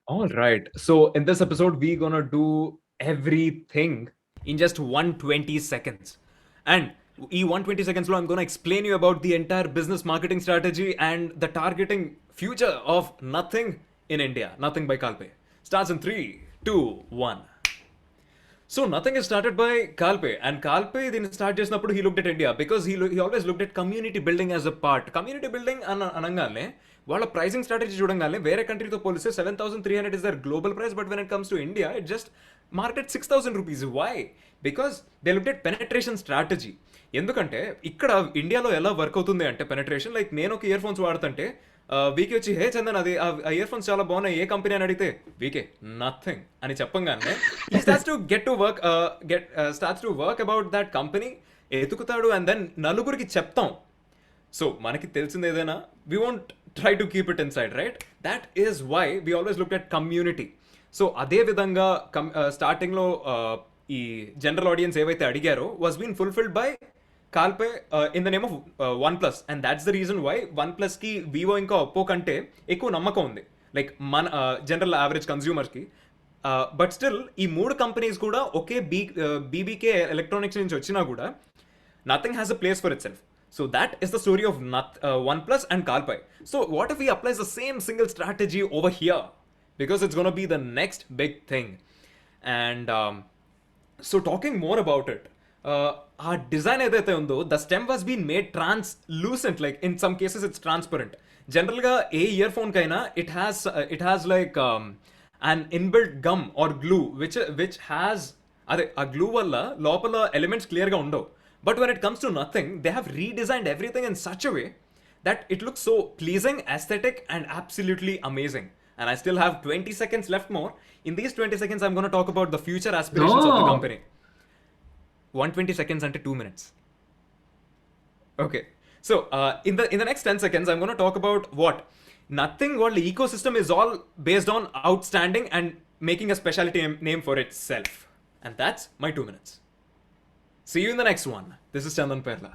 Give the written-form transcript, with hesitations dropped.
All right. So in this episode, we're gonna do everything in just 120 seconds. And in 120 seconds, I'm gonna explain you about the entire business marketing strategy and the targeting future of Nothing in India. Nothing by Kalpe. Starts in 3, 2, 1. So nothing is started by Kalpe, and Kalpe then start చేసినప్పుడు he looked at India because he always looked at community building as a part. Community building అనగానే వాళ్ళ pricing strategy చూడంగానే వేరే కంట్రీతో పోలిస్తే 7,300 is their global price, but when it comes to India, it just marketed 6,000 rupees. Why? Because they looked at penetration strategy. ఎందుకంటే ఇక్కడ ఇండియాలో ఎలా work అవుతుంది అంటే పెనట్రేషన్, లైక్ నేను ఒక ఇయర్ ఫోన్స్ వాడుతుంటే వీకే వచ్చి హే చందన్ అది ఆ ఇయర్ ఫోన్స్ చాలా బాగున్నాయి ఏ కంపెనీ అని అడిగితే వీకే నథింగ్ అని చెప్పంగానే ఈ starts to starts to work about that company ఎతుకుతాడు అండ్ దెన్ నలుగురికి చెప్తాం. సో మనకి తెలిసింది ఏదైనా we won't try to keep it inside, right? That is why we always look at community. So అదే విధంగా స్టార్టింగ్లో ఈ జనరల్ ఆడియన్స్ ఏవైతే అడిగారో was been fulfilled by Kalpe in the name of OnePlus, and that's the reason why OnePlus ki Vivo ఇంకా Oppo కంటే ఎక్కువ నమ్మకం ఉంది లైక్ మన జనరల్ యావరేజ్ కన్స్యూమర్స్ కి. బట్ స్టిల్ ఈ మూడు కంపెనీస్ కూడా ఒకే బీబీకే ఎలక్ట్రానిక్స్ నుంచి వచ్చినా కూడా nothing has a place for it self. So that is the story of OnePlus and Kalpe. So what if we apply the same single strategy over here? Because it's going to be the next big thing. And so talking more about it, ఆ design ఏదైతే ఉందో the stem was been made translucent, like in some cases it's transparent. జనరల్గా a earphone కైనా it has like an inbuilt gum or glue which has అదే ఆ glue వల్ల లోపల elements క్లియర్గా ఉండవు. But when it comes to nothing they have redesigned everything in such a way that it looks so pleasing, aesthetic, and absolutely amazing. And I still have 20 seconds left more. In these 20 seconds, I'm going to talk about the future aspirations of the No. company. 120 seconds until 2 minutes. Okay. So in the next 10 seconds, I'm going to talk about what nothing. What the ecosystem is all based on outstanding and making a specialty name for itself. And that's my 2 minutes. See you in the next one. This is Chandan Perla.